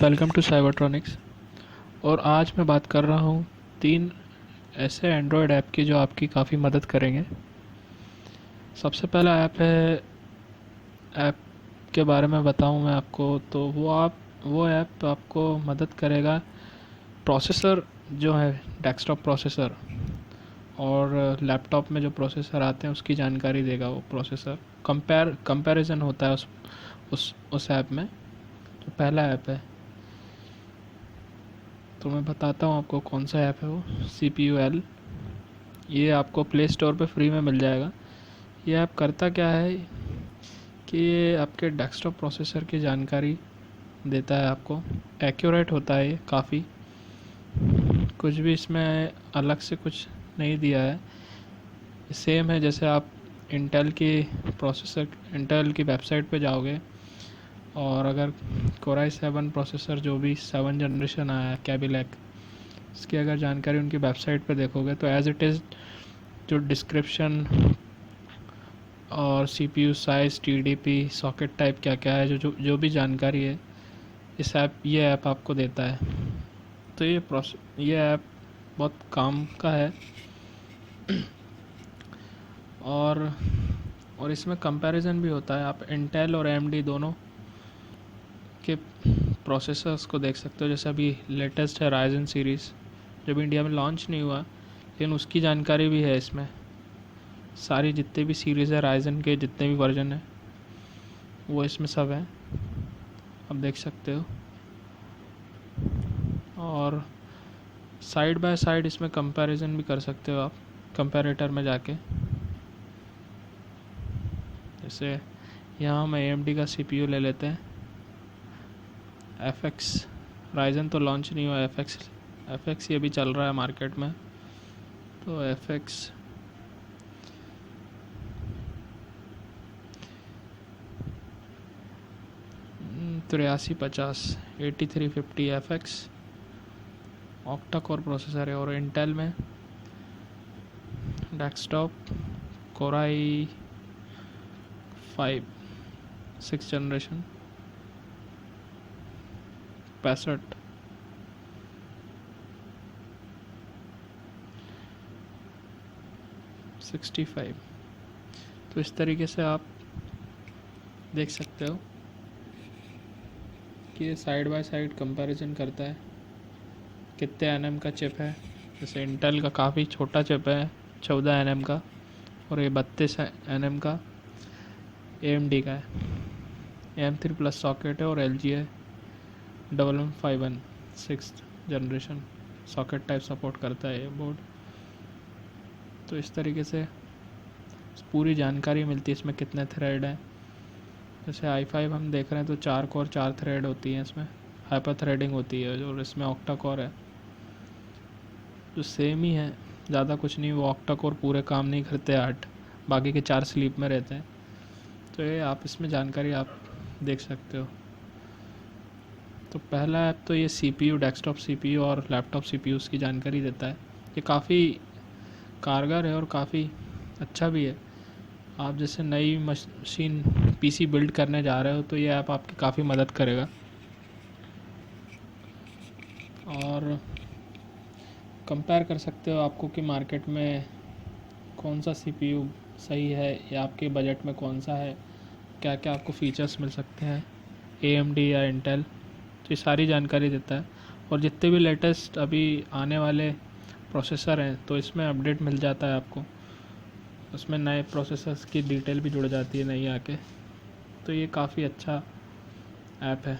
Welcome to साइबरट्रॉनिक्स। और आज मैं बात कर रहा हूँ 3 ऐसे एंड्रॉयड ऐप की जो आपकी काफ़ी मदद करेंगे। सबसे पहला ऐप के बारे में बताऊँ मैं आपको तो वो ऐप आपको मदद करेगा प्रोसेसर जो है डेस्कटॉप प्रोसेसर और लैपटॉप में जो प्रोसेसर आते हैं उसकी जानकारी देगा। वो प्रोसेसर कंपैरिजन होता है उस ऐप में। जो पहला ऐप है तो मैं बताता हूँ आपको कौन सा ऐप है वो। CPUL, ये आपको प्ले स्टोर पे फ्री में मिल जाएगा। ये ऐप करता क्या है कि ये आपके डेस्कटॉप प्रोसेसर की जानकारी देता है आपको। एक्यूरेट होता है ये काफ़ी, कुछ भी इसमें अलग से कुछ नहीं दिया है। सेम है जैसे आप इंटेल की वेबसाइट पे जाओगे और अगर कोराई 7 प्रोसेसर जो भी 7 जनरेशन आया है कैबिलैक, इसकी अगर जानकारी उनकी वेबसाइट पे देखोगे तो एज इट इज़ जो डिस्क्रिप्शन और CPU size, TDP, socket type क्या क्या है, जो भी जानकारी है ये ऐप आपको देता है। तो ये ऐप बहुत काम का है। और इसमें कंपैरिजन भी होता है। आप इंटेल और AMD दोनों के प्रोसेसर्स को देख सकते हो। जैसे अभी लेटेस्ट है राइजन सीरीज़, जब इंडिया में लॉन्च नहीं हुआ लेकिन उसकी जानकारी भी है इसमें। सारी जितने भी सीरीज़ है राइजन के, जितने भी वर्जन है वो इसमें सब हैं, आप देख सकते हो। और साइड बाय साइड इसमें कंपैरिजन भी कर सकते हो आप कंपैरेटर में जाके। जैसे यहाँ हम AMD का CPU ले लेते हैं, FX। राइजन तो लॉन्च नहीं हुआ, FX ये भी चल रहा है मार्केट में। तो FX 8350 8350 FX octa core processor है। और इंटेल में डेस्कटॉप कोराई 5 6 जनरेशन 65 65। तो इस तरीके से आप देख सकते हो कि ये साइड बाय साइड कंपैरिजन करता है कितने NM का चिप है। जैसे इंटेल का काफ़ी छोटा चिप है, 14 NM का, और ये 32 NM का AMD का है। AM3 प्लस सॉकेट है और LG है 1151 6 जनरेशन सॉकेट टाइप सपोर्ट करता है ये बोर्ड। तो इस तरीके से पूरी जानकारी मिलती है इसमें कितने थ्रेड हैं। जैसे i5 हम देख रहे हैं तो 4 कोर 4 थ्रेड होती हैं इसमें, हाइपर थ्रेडिंग होती है। और इसमें ऑक्टा कोर है जो सेम ही है, ज़्यादा कुछ नहीं। वो ऑक्टा कोर पूरे काम नहीं करते 8, बाकी के 4 स्लीप में रहते हैं। तो ये आप इसमें जानकारी आप देख सकते हो। तो पहला ऐप तो ये CPU डेस्कटॉप CPU और लैपटॉप CPUs की जानकारी देता है। ये काफ़ी कारगर है और काफ़ी अच्छा भी है। आप जैसे नई मशीन PC बिल्ड करने जा रहे हो तो ये ऐप आपकी काफ़ी मदद करेगा। और कंपेयर कर सकते हो आपको कि मार्केट में कौन सा CPU सही है या आपके बजट में कौन सा है, क्या क्या आपको फीचर्स मिल सकते हैं AMD या इंटेल। तो ये सारी जानकारी देता है। और जितने भी लेटेस्ट अभी आने वाले प्रोसेसर हैं तो इसमें अपडेट मिल जाता है आपको। उसमें नए प्रोसेसर्स की डिटेल भी जुड़ जाती है नई आके। तो ये काफ़ी अच्छा ऐप है,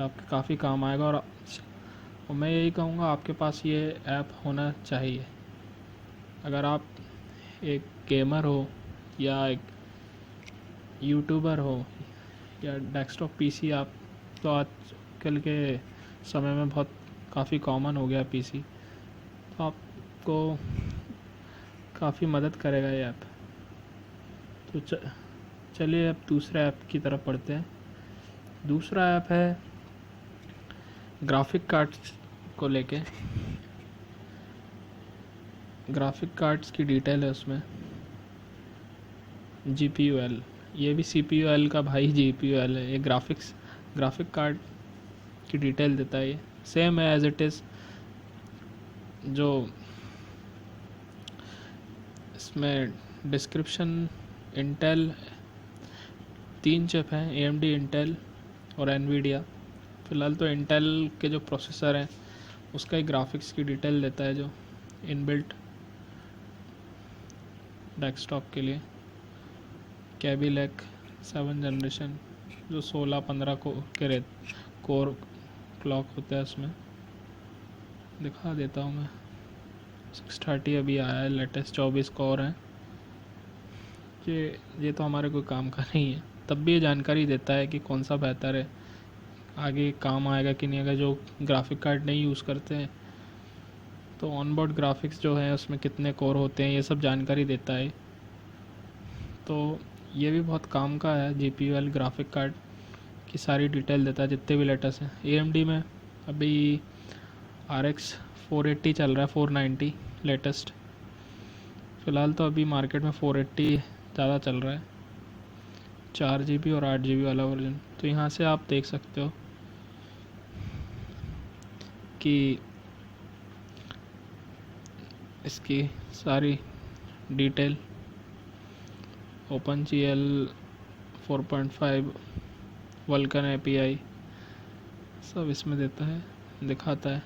आपके काफ़ी काम आएगा। और मैं यही कहूँगा आपके पास ये ऐप होना चाहिए। अगर आप एक गेमर हो या एक यूट्यूबर हो या डेस्कटॉप PC, आप तो आजकल के समय में बहुत काफ़ी कॉमन हो गया PC, तो आपको काफ़ी मदद करेगा ये ऐप। तो चलिए अब दूसरे ऐप की तरफ पढ़ते हैं। दूसरा ऐप है ग्राफिक कार्ड्स को लेके। ग्राफिक कार्ड्स की डिटेल है उसमें। GPUL, ये भी CPUL का भाई GPUL है। ये ग्राफिक कार्ड की डिटेल देता है। ये सेम है एज इट इज़ जो इसमें डिस्क्रिप्शन। इंटेल 3 चिप हैं, AMD, इंटेल और एनवीडिया। फ़िलहाल तो इंटेल के जो प्रोसेसर हैं उसका ही ग्राफिक्स की डिटेल देता है, जो इनबिल्ट डेस्कटॉप के लिए कैबी लैक 7 जनरेशन, जो 16-15 कोर क्लॉक होता है उसमें। दिखा देता हूँ मैं। 630 अभी आया है, लेटेस्ट 24 कोर है। ये तो हमारे कोई काम का नहीं है, तब भी ये जानकारी देता है कि कौन सा बेहतर है, आगे काम आएगा कि नहीं। अगर जो ग्राफिक कार्ड नहीं यूज़ करते हैं तो ऑनबोर्ड ग्राफिक्स जो है उसमें कितने कोर होते हैं, ये सब जानकारी देता है। तो ये भी बहुत काम का है। GPU ग्राफिक कार्ड की सारी डिटेल देता है, जितने भी लेटेस्ट हैं। AMD में अभी RX 480 चल रहा है, 490 लेटेस्ट। फ़िलहाल तो अभी मार्केट में 480 ज़्यादा चल रहा है, 4 GB और 8 GB वाला वर्जन। तो यहाँ से आप देख सकते हो कि इसकी सारी डिटेल OpenGL 4.5 वल्कन API सब इसमें देता है, दिखाता है।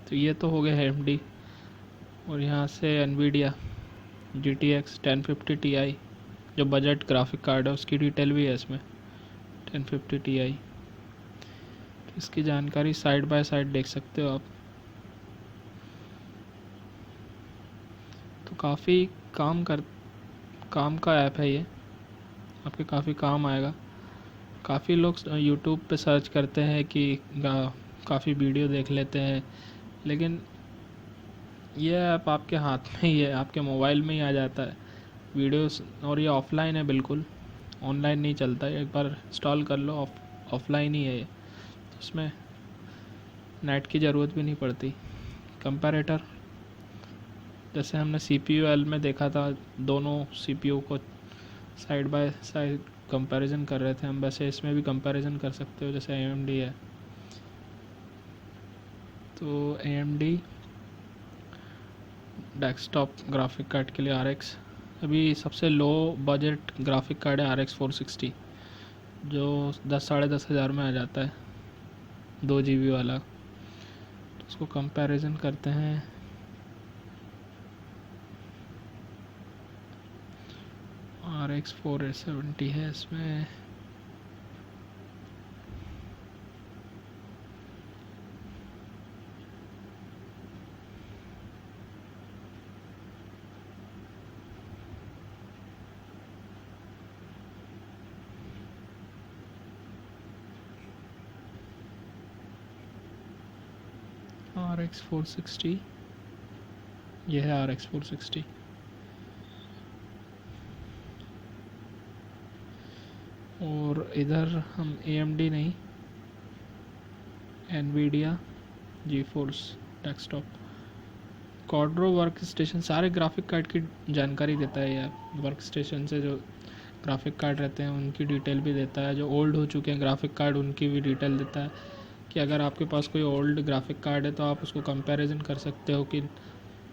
तो ये तो हो गया AMD। और यहाँ से NVIDIA GTX 1050 Ti, जो बजट ग्राफिक कार्ड है उसकी डिटेल भी है इसमें, 1050 Ti। तो इसकी जानकारी साइड बाय साइड देख सकते हो आप। तो काफ़ी काम का ऐप है ये, आपके काफ़ी काम आएगा। काफ़ी लोग यूट्यूब पे सर्च करते हैं कि काफ़ी वीडियो देख लेते हैं, लेकिन ये ऐप आपके हाथ में ही है, आपके मोबाइल में ही आ जाता है वीडियोस। और ये ऑफलाइन है, बिल्कुल ऑनलाइन नहीं चलता है। एक बार इंस्टॉल कर लो, ऑफलाइन ही है ये, इसमें नेट की ज़रूरत भी नहीं पड़ती। कंपैरेटर, जैसे हमने CPU में देखा था, दोनों CPU को साइड बाय साइड कंपैरिजन कर रहे थे हम, वैसे इसमें भी कंपैरिजन कर सकते हो। जैसे AMD है तो AMD डेस्कटॉप ग्राफिक कार्ड के लिए RX अभी सबसे लो बजट ग्राफिक कार्ड है, RX 460, जो 10-10.5 हज़ार में आ जाता है, 2 GB वाला। तो उसको कंपैरिजन करते हैं। RX 470 है इसमें। RX 460, यह है RX 460। और इधर हम AMD नहीं, NVIDIA GeForce desktop, Quadro work station, सारे ग्राफिक कार्ड की जानकारी देता है यार। वर्क स्टेशन से जो ग्राफिक कार्ड रहते हैं उनकी डिटेल भी देता है, जो ओल्ड हो चुके हैं ग्राफिक कार्ड उनकी भी डिटेल देता है। कि अगर आपके पास कोई ओल्ड ग्राफिक कार्ड है तो आप उसको कंपैरिजन कर सकते हो कि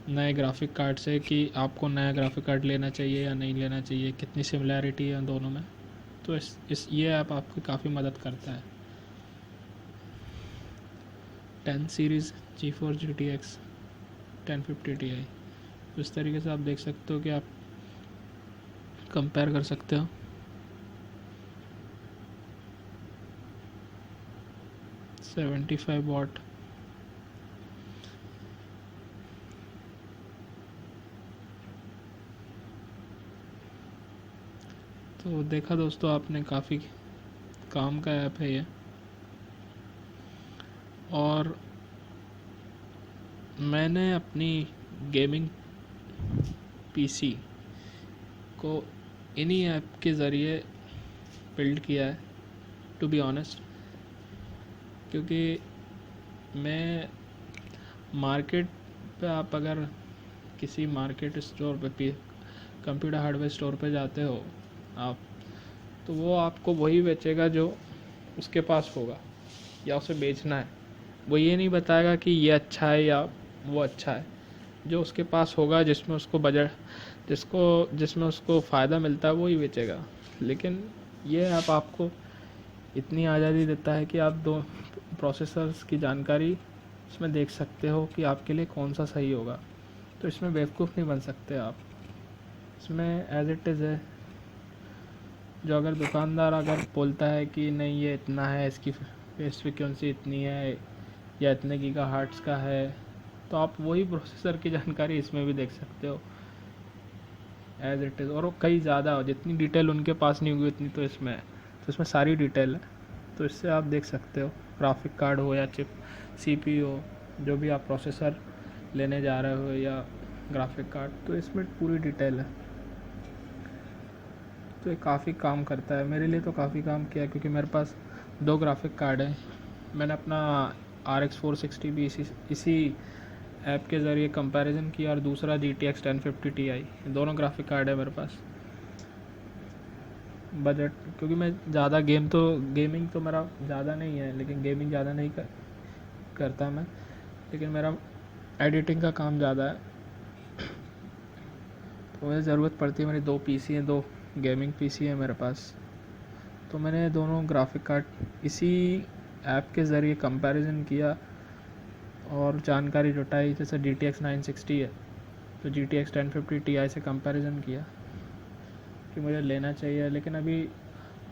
नए ग्राफिक कार्ड से, कि आपको नया ग्राफिक कार्ड लेना चाहिए या नहीं लेना चाहिए, कितनी सिमिलैरिटी है दोनों में। तो ये ऐप आपकी काफ़ी मदद करता है। 10 सीरीज़ GeForce GTX 1050 Ti, तो इस तरीके से आप देख सकते हो कि आप कंपेयर कर सकते हो। $75 तो देखा दोस्तों आपने, काफ़ी काम का ऐप है ये। और मैंने अपनी गेमिंग PC को इन्हीं ऐप के ज़रिए बिल्ड किया है, टू बी ऑनेस्ट। क्योंकि मैं मार्केट पे, आप अगर किसी मार्केट स्टोर पे कंप्यूटर हार्डवेयर स्टोर पे जाते हो आप, तो वो आपको वही बेचेगा जो उसके पास होगा। या उसे बेचना है, वो ये नहीं बताएगा कि ये अच्छा है या वो अच्छा है। जो उसके पास होगा, जिसमें उसको बजट जिसमें उसको फ़ायदा मिलता है, वो ही बेचेगा। लेकिन ये ऐप आपको इतनी आज़ादी देता है कि आप दो प्रोसेसर्स की जानकारी इसमें देख सकते हो कि आपके लिए कौन सा सही होगा। तो इसमें बेवकूफ़ नहीं बन सकते आप। इसमें एज इट इज़ है। जो अगर दुकानदार अगर बोलता है कि नहीं ये इतना है, इसकी फेस फ्रिक्वेंसी इतनी है या इतने गीगाहर्ट्ज़ का है, तो आप वही प्रोसेसर की जानकारी इसमें भी देख सकते हो एज इट इज़। और वो कई ज़्यादा हो, जितनी डिटेल उनके पास नहीं होगी उतनी तो इसमें है। तो इसमें सारी डिटेल है, तो इससे आप देख सकते हो। ग्राफिक कार्ड हो या चिप, सीपीयू हो, जो भी आप प्रोसेसर लेने जा रहे हो या ग्राफिक कार्ड, तो इसमें पूरी डिटेल है। तो ये काफ़ी काम करता है, मेरे लिए तो काफ़ी काम किया है, क्योंकि मेरे पास 2 ग्राफिक कार्ड है। मैंने अपना RX 460 भी इसी ऐप के ज़रिए कंपैरिजन किया, और दूसरा GTX 1050 Ti, दोनों ग्राफिक कार्ड है मेरे पास। बजट, क्योंकि मैं ज़्यादा गेमिंग तो मेरा ज़्यादा नहीं है, लेकिन गेमिंग ज़्यादा नहीं करता मैं, लेकिन मेरा एडिटिंग का काम ज़्यादा है। तो मुझे ज़रूरत पड़ती है, मेरी 2 PC हैं, 2 गेमिंग PC है मेरे पास। तो मैंने दोनों ग्राफिक कार्ड इसी ऐप के ज़रिए कंपैरिजन किया और जानकारी जुटाई। जैसे GTX 960 है, तो GTX 1050 Ti से कंपैरिजन किया कि मुझे लेना चाहिए। लेकिन अभी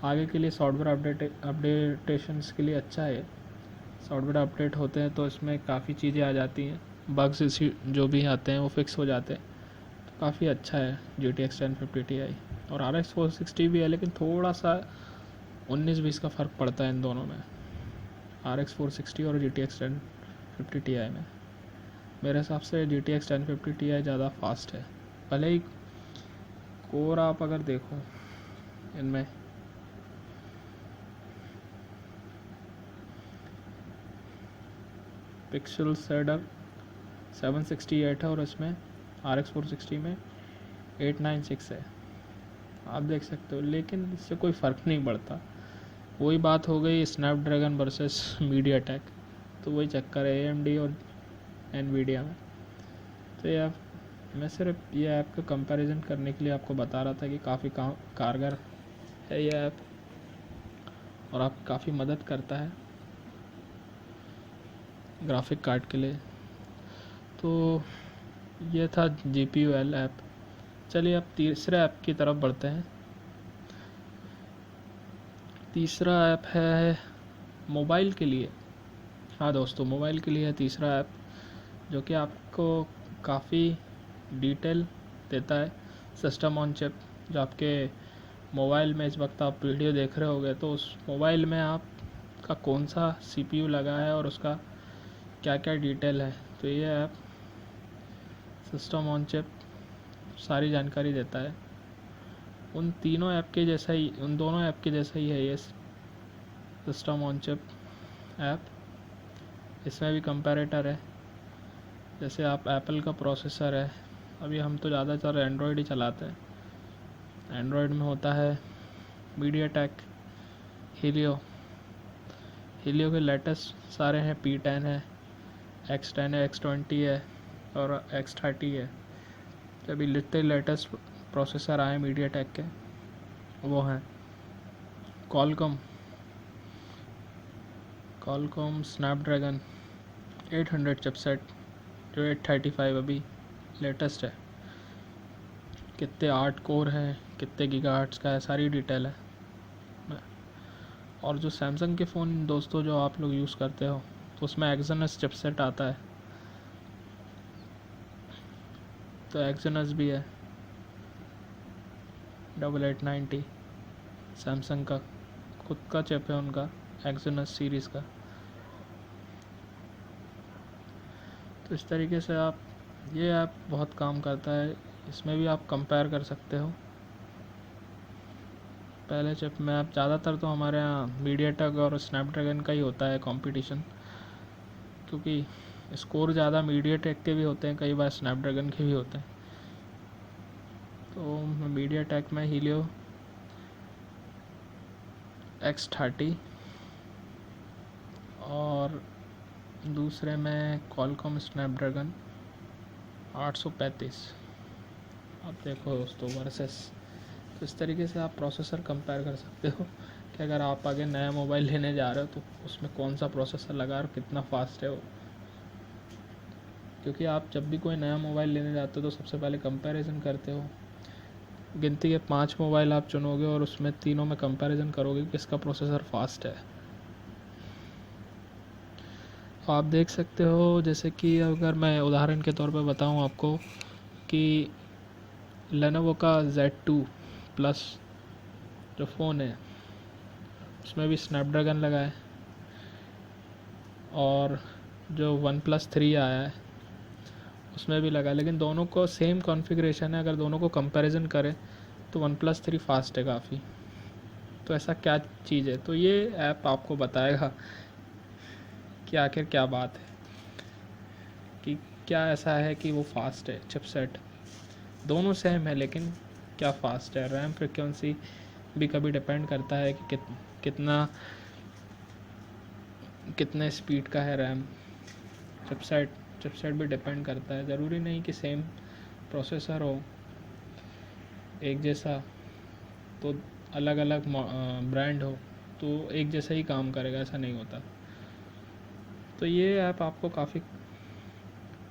आगे के लिए सॉफ्टवेयर अपडेटेशंस के लिए अच्छा है। सॉफ्टवेयर अपडेट होते हैं तो इसमें काफ़ी चीज़ें आ जाती हैं, बग्स इसी जो भी आते हैं वो फिक्स हो जाते हैं। तो काफ़ी अच्छा है GTX 1050 Ti। और RX 460 भी है, लेकिन थोड़ा सा 19-20 का फ़र्क पड़ता है इन दोनों में, RX 460 और GTX 1050 Ti में। मेरे हिसाब से GTX 1050 Ti ज़्यादा फास्ट है। भले ही कोर आप अगर देखो इनमें, पिक्सल शेडर 768 है और इसमें RX 460 में 896 है, आप देख सकते हो। लेकिन इससे कोई फ़र्क नहीं पड़ता। वही बात हो गई स्नैपड्रैगन वर्सेस मीडियाटेक, तो वही चक्कर है AMD और NVIDIA में। तो ये मैं सिर्फ ये ऐप का कंपैरिजन करने के लिए आपको बता रहा था कि काफ़ी कारगर है ये ऐप, और आप काफ़ी मदद करता है ग्राफिक कार्ड के लिए। तो ये था GPUL ऐप। चलिए अब तीसरे ऐप की तरफ बढ़ते हैं। तीसरा ऐप है मोबाइल के लिए। हाँ दोस्तों, मोबाइल के लिए है तीसरा ऐप, जो कि आपको काफ़ी डिटेल देता है। सिस्टम ऑन चिप, जो आपके मोबाइल में इस वक्त आप वीडियो देख रहे होगे, तो उस मोबाइल में आपका कौन सा CPU लगा है और उसका क्या क्या डिटेल है, तो ये ऐप सिस्टम ऑन चिप सारी जानकारी देता है। उन दोनों ऐप के जैसा ही है ये सिस्टम ऑन चिप ऐप। इसमें भी कंपैरेटर है। जैसे आप एप्पल का प्रोसेसर है, अभी हम तो ज़्यादातर एंड्रॉयड ही चलाते हैं। एंड्रॉयड में होता है मीडियाटेक हीलियो के लेटेस्ट सारे हैं। P10 है, X10 है, X20 है और X30 है। तो अभी जितने लेटेस्ट प्रोसेसर आए मीडियाटेक के वो हैं कॉलकॉम स्नैपड्रैगन 800 चिपसेट, जो 835 अभी लेटेस्ट है। कितने 8 कोर हैं, कितने गीगाहर्ट्ज़ का है, सारी डिटेल है। और जो सैमसंग के फ़ोन दोस्तों जो आप लोग यूज़ करते हो, तो उसमें एक्सयनस चिपसेट आता है, तो एक्सयनस भी है 8890। सैमसंग का खुद का चिप है उनका, एक्सयनस सीरीज़ का। तो इस तरीके से ये ऐप बहुत काम करता है। इसमें भी आप कंपेयर कर सकते हो। पहले चिप में आप ज़्यादातर तो हमारे यहाँ मीडियाटेक और स्नैपड्रैगन का ही होता है कंपटीशन, क्योंकि स्कोर ज़्यादा मीडियाटेक के भी होते हैं, कई बार स्नैपड्रैगन के भी होते हैं। तो मीडियाटेक में हीलियो X30 और दूसरे में क्वालकॉम स्नैपड्रैगन 835। अब देखो दोस्तों वर्सेस, तो इस तरीके से आप प्रोसेसर कंपेयर कर सकते हो कि अगर आप आगे नया मोबाइल लेने जा रहे हो तो उसमें कौन सा प्रोसेसर लगा और कितना फास्ट है वो। क्योंकि आप जब भी कोई नया मोबाइल लेने जाते हो तो सबसे पहले कंपैरिजन करते हो। गिनती के 5 मोबाइल आप चुनोगे और उसमें तीनों में कंपैरिजन करोगे कि किसका प्रोसेसर फास्ट है। आप देख सकते हो, जैसे कि अगर मैं उदाहरण के तौर पर बताऊं आपको कि लेनोवो का Z2 प्लस जो फ़ोन है उसमें भी स्नैपड्रैगन लगा है, और जो वन प्लस 3 आया है उसमें भी लगा है, लेकिन दोनों को सेम कॉन्फ़िगरेशन है। अगर दोनों को कंपैरिजन करें तो वन प्लस 3 फास्ट है काफ़ी। तो ऐसा क्या चीज़ है, तो ये ऐप आपको बताएगा कि आखिर क्या बात है, कि क्या ऐसा है कि वो फास्ट है। चिपसेट दोनों सेम है लेकिन क्या फास्ट है। रैम फ्रिक्वेंसी भी कभी डिपेंड करता है कि कितने स्पीड का है रैम। चिपसेट भी डिपेंड करता है। ज़रूरी नहीं कि सेम प्रोसेसर हो एक जैसा, तो अलग अलग ब्रांड हो तो एक जैसा ही काम करेगा, ऐसा नहीं होता। तो ये ऐप आपको काफ़ी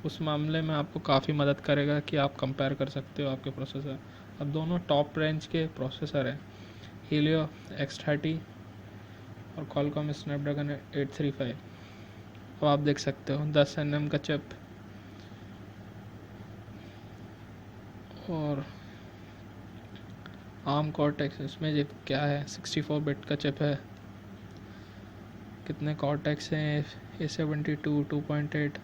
उस मामले में आपको काफ़ी मदद करेगा कि आप कंपेयर कर सकते हो आपके प्रोसेसर। अब दोनों टॉप रेंज के प्रोसेसर हैं, हीलियो X30 और क्वालकॉम स्नैपड्रैगन 835। अब आप देख सकते हो 10 nm का चिप और आर्म कॉर्टेक्स, इसमें ये क्या है 64 बिट का चिप है। कितने कॉर्टेक्स हैं, A72 2.8,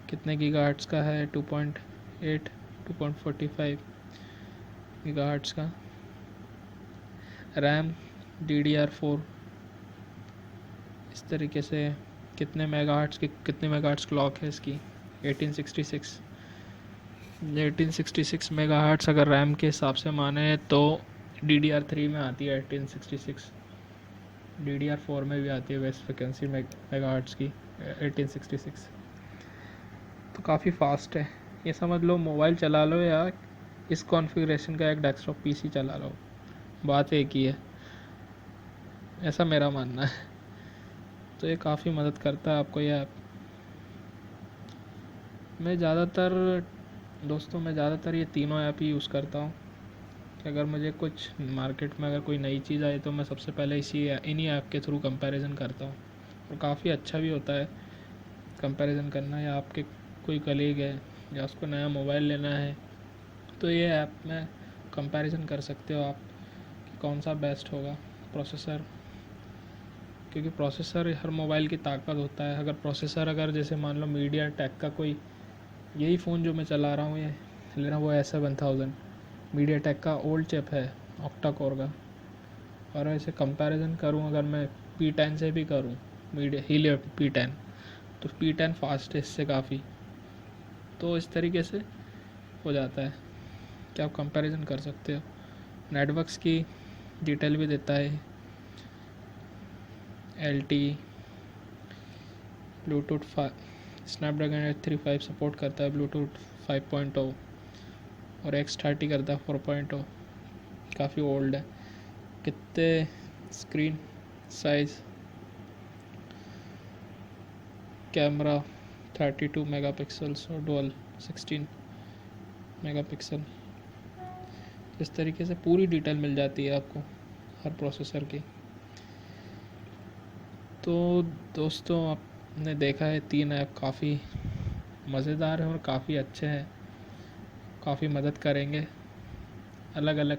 कितने गीगाहर्ट्ज़ का है 2.8 2.45 गीगाहर्ट्ज़ का। रैम DDR4, इस तरीके से कितने मेगाहर्ट्ज़ क्लॉक है इसकी 1866 मेगाहर्ट्ज़ अगर रैम के हिसाब से माने तो DDR3 में आती है 1866, DDR4 में भी आती है बेस्ट फ्रिक्वेंसी मेगाहर्ट्ज़ की 1866। तो काफ़ी फास्ट है। ये समझ लो मोबाइल चला लो या इस कॉन्फ़िगरेशन का एक डेस्कटॉप PC चला लो, बात एक ही है, ऐसा मेरा मानना है। तो ये काफ़ी मदद करता है आपको ये ऐप। मैं ज़्यादातर ये तीनों ऐप ही यूज़ करता हूँ कि अगर मुझे कुछ मार्केट में अगर कोई नई चीज़ आई तो मैं सबसे पहले इन्हीं ऐप के थ्रू कंपैरिजन करता हूँ। और काफ़ी अच्छा भी होता है कंपैरिजन करना। या आपके कोई कलीग है या उसको नया मोबाइल लेना है तो ये ऐप में कंपैरिजन कर सकते हो आप कि कौन सा बेस्ट होगा प्रोसेसर। क्योंकि प्रोसेसर हर मोबाइल की ताकत होता है। अगर जैसे मान लो मीडियाटेक का कोई, यही फ़ोन जो मैं चला रहा हूँ ये लेनोवो S7000 मीडियाटेक का ओल्ड चिप है ऑक्टा कोर का, और ऐसे कंपैरिजन करूँ अगर मैं P10 से भी करूँ हीलियो P10, तो P10 फास्ट है इससे काफ़ी। तो इस तरीके से हो जाता है कि आप कंपैरिजन कर सकते हो। नेटवर्क्स की डिटेल भी देता है, LTE, ब्लूटूथ स्नैपड्रैगन 835 सपोर्ट करता है ब्लूटूथ 5.0 और X30 करता है 4.0। काफ़ी ओल्ड है। कितने स्क्रीन साइज़, कैमरा 32 मेगापिक्सल्स और डुअल 16 मेगापिक्सल। इस तरीके से पूरी डिटेल मिल जाती है आपको हर प्रोसेसर की। तो दोस्तों आपने देखा है 3 ऐप काफ़ी मज़ेदार है और काफ़ी अच्छे हैं, काफ़ी मदद करेंगे अलग अलग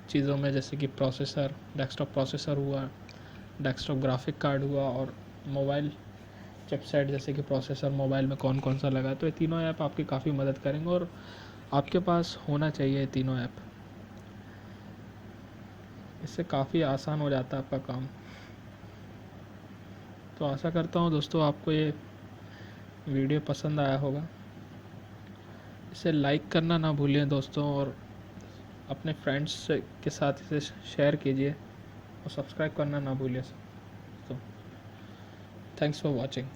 चीज़ों में, जैसे कि प्रोसेसर, डेस्कटॉप प्रोसेसर हुआ, डेस्कटॉप ग्राफिक कार्ड हुआ, और मोबाइल चिपसेट जैसे कि प्रोसेसर मोबाइल में कौन कौन सा लगा। तो ये तीनों ऐप आपकी काफ़ी मदद करेंगे और आपके पास होना चाहिए ये तीनों ऐप। इससे काफ़ी आसान हो जाता है आपका काम। तो आशा करता हूँ दोस्तों आपको ये वीडियो पसंद आया होगा। इसे लाइक करना ना भूलिए दोस्तों, और अपने फ्रेंड्स के साथ इसे शेयर कीजिए और सब्सक्राइब करना ना भूलिए दोस्तों। Thanks for watching.